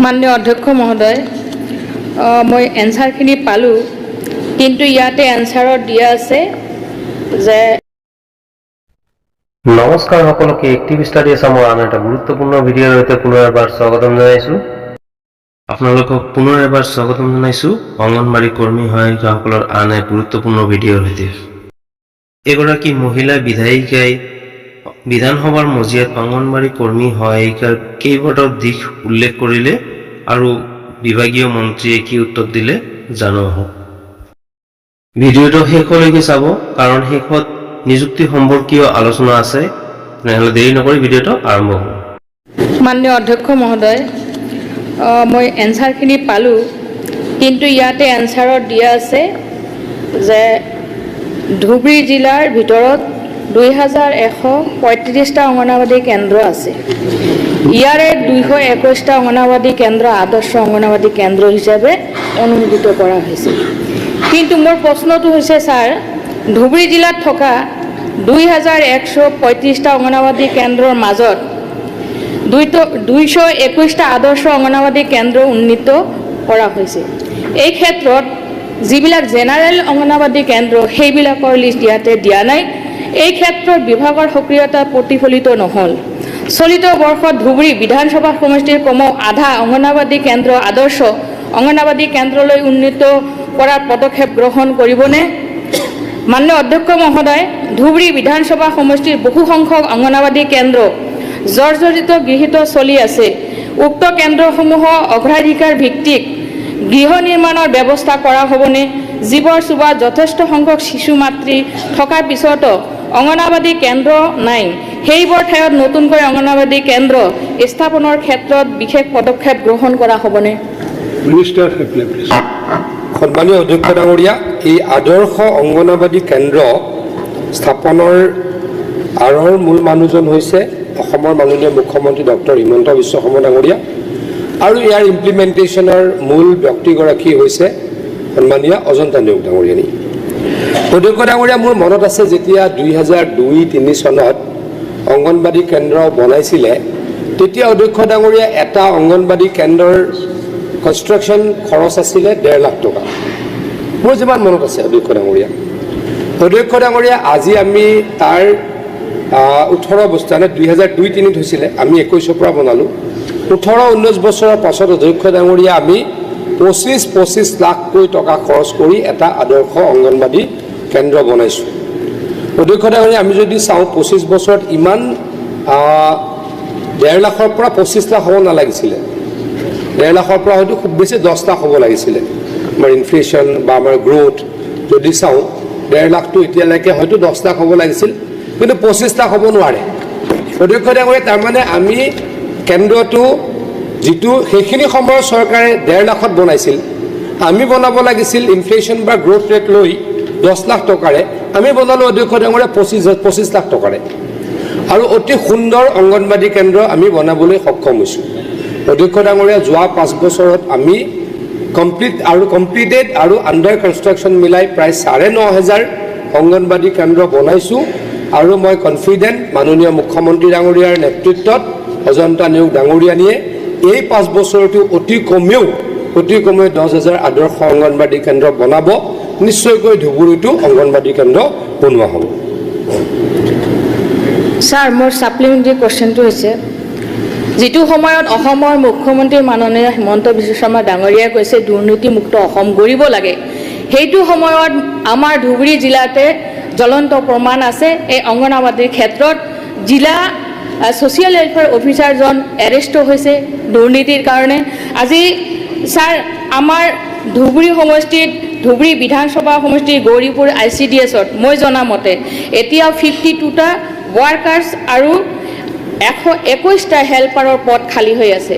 মাননীয় অধ্যক্ষ মহোদয়, মই এনসাৰখিনি পালোঁ, কিন্তু ইয়াতে এনসাৰত দিয়া আছে যে নমস্কাৰ সকলোকে এক্টিভ ষ্টাডি আছামৰ আন এটা গুৰুত্বপূৰ্ণ ভিডিঅ'ৰ সৈতে পুনৰ এবাৰ স্বাগতম জনাইছোঁ। আপোনালোকক পুনৰ এবাৰ স্বাগতম জনাইছোঁ অংগনবাড়ী কৰ্মী সহায়িকাসকলৰ আন এক গুৰুত্বপূৰ্ণ ভিডিঅ'ৰ সৈতে। এগৰাকী মহিলা বিধায়িকাই বিধানসভাৰ মজিয়াত অংগনবাড়ী কৰ্মী সহায়িকাৰ কেইবাটাও দিশ উল্লেখ কৰিলে আৰু বিভাগীয় মন্ত্ৰীয়ে কি উত্তৰ দিলে জানো আহক। ভিডিঅ'টো শেষলৈকে চাব, কাৰণ শেষত নিযুক্তি সম্পৰ্কীয় আলোচনা আছে। তেনেহ'লে দেৰি নকৰি ভিডিঅ'টো আৰম্ভ হ'ব। মাননীয় অধ্যক্ষ মহোদয়, মই এনসাৰখিনি পালোঁ, কিন্তু ইয়াতে এনসাৰত দিয়া আছে যে ধুবুৰী জিলাৰ ভিতৰত 2135টা অংগনবাড়ী কেন্দ্ৰ আছে। ইয়াৰে 221টা অংগনবাড়ী কেন্দ্ৰ আদৰ্শ অংগনবাড়ী কেন্দ্ৰ হিচাপে অনুমোদিত কৰা হৈছে। কিন্তু মোৰ প্ৰশ্নটো হৈছে, ছাৰ, ধুবুৰী জিলাত থকা 2135টা অংগনবাড়ী কেন্দ্ৰৰ মাজত 221টা আদৰ্শ অংগনবাড়ী কেন্দ্ৰ উন্নীত কৰা হৈছে। এই ক্ষেত্ৰত যিবিলাক জেনেৰেল অংগনবাড়ী কেন্দ্ৰ সেইবিলাকৰ লিষ্ট ইয়াতে দিয়া নাই। এই ক্ষেত্ৰত বিভাগৰ সক্ৰিয়তা প্ৰতিফলিত নহ'ল। চলিত বৰ্ষত ধুবুৰী বিধানসভা সমষ্টিৰ কমেও আধা অংগনবাড়ী কেন্দ্ৰ আদৰ্শ অংগনবাড়ী কেন্দ্ৰলৈ উন্নীত কৰাৰ পদক্ষেপ গ্ৰহণ কৰিবনে? মাননীয় অধ্যক্ষ মহোদয়, ধুবুৰী বিধানসভা সমষ্টিৰ বহু সংখ্যক অংগনবাড়ী কেন্দ্ৰ জৰ্জৰিত গৃহীত চলি আছে। উক্ত কেন্দ্ৰসমূহৰ অগ্ৰাধিকাৰ ভিত্তিক গৃহ নিৰ্মাণৰ ব্যৱস্থা কৰা হ'বনে? যিবোৰ চুবাত যথেষ্ট সংখ্যক শিশু মাতৃ থকাৰ পিছতো অংগনবাড়ী কেন্দ্ৰ নাই, সেইবোৰ ঠাইত নতুনকৈ অংগনবাড়ী কেন্দ্ৰ স্থাপনৰ ক্ষেত্ৰত বিশেষ পদক্ষেপ গ্ৰহণ কৰা হ'বনে? মিনিষ্টাৰ সন্মানীয় অধ্যক্ষ ডাঙৰীয়া, এই আদৰ্শ অংগনবাড়ী কেন্দ্ৰ স্থাপনৰ আঁৰৰ মূল মানুহজন হৈছে অসমৰ মাননীয় মুখ্যমন্ত্ৰী ডক্টৰ হিমন্ত বিশ্ব শৰ্মা ডাঙৰীয়া, আৰু ইয়াৰ ইমপ্লিমেণ্টেশ্যনৰ মূল ব্যক্তিগৰাকী হৈছে সন্মানীয় অজন্তা নেওগ ডাঙৰীয়ানী। অধ্যক্ষ ডাঙৰীয়া, মোৰ মনত আছে যেতিয়া 2002-03 চনত অংগনবাড়ী কেন্দ্ৰ বনাইছিলে, তেতিয়া অধ্যক্ষ ডাঙৰীয়া এটা অংগনবাড়ী কেন্দ্ৰৰ কনষ্ট্ৰাকশ্যন খৰচ আছিলে 1.5 লাখ টকা। মোৰ যিমান মনত আছে অধ্যক্ষ ডাঙৰীয়া, আজি আমি তাৰ 18 বছৰ, 2002-03 হৈছিলে, আমি 21ৰ পৰা বনালোঁ। 18-19 বছৰৰ পাছত অধ্যক্ষ ডাঙৰীয়া আমি 25 লাখকৈ টকা খৰচ কৰি এটা আদৰ্শ অংগনবাড়ী কেন্দ্ৰ বনাইছোঁ। অধ্যক্ষ ডাঙৰীয়া, আমি যদি চাওঁ 25 বছৰত ইমান 1.5 লাখৰ পৰা 25 লাখ হ'ব নালাগিছিলে। 1.5 লাখৰ পৰা হয়তো খুব বেছি 10 লাখ হ'ব লাগিছিলে। আমাৰ ইনফ্লেশ্যন বা আমাৰ গ্ৰ'থ যদি চাওঁ, 1.5 লাখটো এতিয়ালৈকে হয়তো 10 লাখ হ'ব লাগিছিল, কিন্তু 25 লাখ হ'ব নোৱাৰে। অধ্যক্ষ ডাঙৰীয়া, তাৰমানে আমি কেন্দ্ৰটো যিটো সেইখিনি সময়ৰ চৰকাৰে 1.5 লাখত বনাইছিল, আমি বনাব লাগিছিল ইনফ্লেশ্যন বা গ্ৰ'থ ৰেট লৈ 10 লাখ টকাৰে, আমি বনালোঁ অধ্যক্ষ ডাঙৰীয়া 25 লাখ টকাৰে, আৰু অতি সুন্দৰ অংগনবাড়ী কেন্দ্ৰ আমি বনাবলৈ সক্ষম হৈছোঁ। অধ্যক্ষ ডাঙৰীয়া, যোৱা 5 বছৰত আমি কমপ্লিটেড আৰু আণ্ডাৰ কনষ্ট্ৰাকশ্যন মিলাই প্ৰায় 9,500 অংগনবাড়ী কেন্দ্ৰ বনাইছোঁ, আৰু মই কনফিডেণ্ট মাননীয় মুখ্যমন্ত্ৰী ডাঙৰীয়াৰ নেতৃত্বত অজন্তা নেওগ ডাঙৰীয়ানীয়ে এই 5 বছৰটো অতি কমেও 10,000 আদৰ্শ অংগনবাড়ী কেন্দ্ৰ বনাব। নিশ্চয়কৈ ধুবুৰীতো অংগনবাড়ী কেন্দ্ৰ বনোৱা হ'ব। ছাৰ, মোৰ ছাপ্লিমেণ্টাৰী কুৱেশ্যনটো হৈছে, যিটো সময়ত অসমৰ মুখ্যমন্ত্ৰী মাননীয় হিমন্ত বিশ্ব শৰ্মা ডাঙৰীয়াই কৈছে দুৰ্নীতিমুক্ত অসম গঢ়িব লাগে, সেইটো সময়ত আমাৰ ধুবুৰী জিলাতে জ্বলন্ত প্ৰমাণ আছে। এই অংগনবাড়ীৰ ক্ষেত্ৰত জিলা ছ'চিয়েল ৱেলফেয়াৰ অফিচাৰজন এৰেষ্ট হৈছে দুৰ্নীতিৰ কাৰণে। আজি ছাৰ, আমাৰ ধুবুৰী সমষ্টিত, ধুবুৰী বিধানসভা সমষ্টিৰ গৌৰীপুৰ ICDSত মই জনামতে এতিয়াও 52টা ৱাৰ্কাৰ্ছ আৰু 121টা হেল্পাৰৰ পদ খালী হৈ আছে।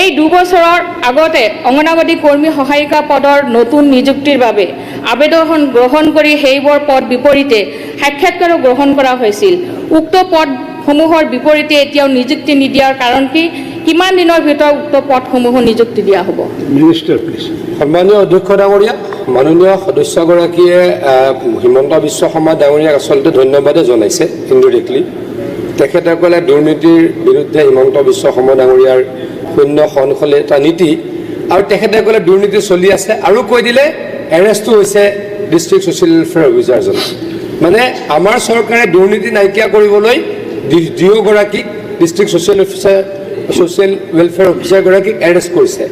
এই 2 বছৰৰ আগতে অংগনবাড়ী কৰ্মী সহায়িকা পদৰ নতুন নিযুক্তিৰ বাবে আবেদন গ্ৰহণ কৰি সেইবোৰ পদ বিপৰীতে সাক্ষাৎকাৰো গ্ৰহণ কৰা হৈছিল। উক্ত পদসমূহৰ বিপৰীতে এতিয়াও নিযুক্তি নিদিয়াৰ কাৰণ কি? কিমান দিনৰ ভিতৰত উক্ত পদসমূহ নিযুক্তি দিয়া হ'ব? Minister please. সন্মানীয় অধ্যক্ষ ডাঙৰীয়া, মাননীয় সদস্যগৰাকীয়ে হিমন্ত বিশ্ব শৰ্মা ডাঙৰীয়াক আচলতে ধন্যবাদে জনাইছে ইনডিৰেক্টলি। তেখেতসকলে দুৰ্নীতিৰ বিৰুদ্ধে হিমন্ত বিশ্ব শৰ্মা ডাঙৰীয়াৰ শূন্য সহনশীল এটা নীতি আৰু তেখেতে ক'লে দুৰ্নীতি চলি আছে আৰু কৈ দিলে এৰেষ্টটো হৈছে ডিষ্ট্ৰিক্ট ছ'চিয়েল ৱেলফেয়াৰ অফিচাৰজন মানে আমাৰ চৰকাৰে দুৰ্নীতি নাইকিয়া কৰিবলৈ দুয়োগৰাকীক ডিষ্ট্ৰিক্ট ছ'চিয়েল ৱেলফেয়াৰ অফিচাৰগৰাকীক এৰেষ্ট কৰিছে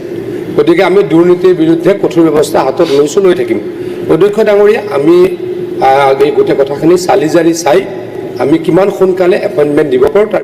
গতিকে আমি দুৰ্নীতিৰ বিৰুদ্ধে কঠোৰ ব্যৱস্থা হাতত লৈ থাকিম অধ্যক্ষ ডাঙৰীয়া আমি এই গোটেই কথাখিনি চালি জাৰি চাই আমি কিমান সোনকালে এপইণ্টমেণ্ট দিব পাৰোঁ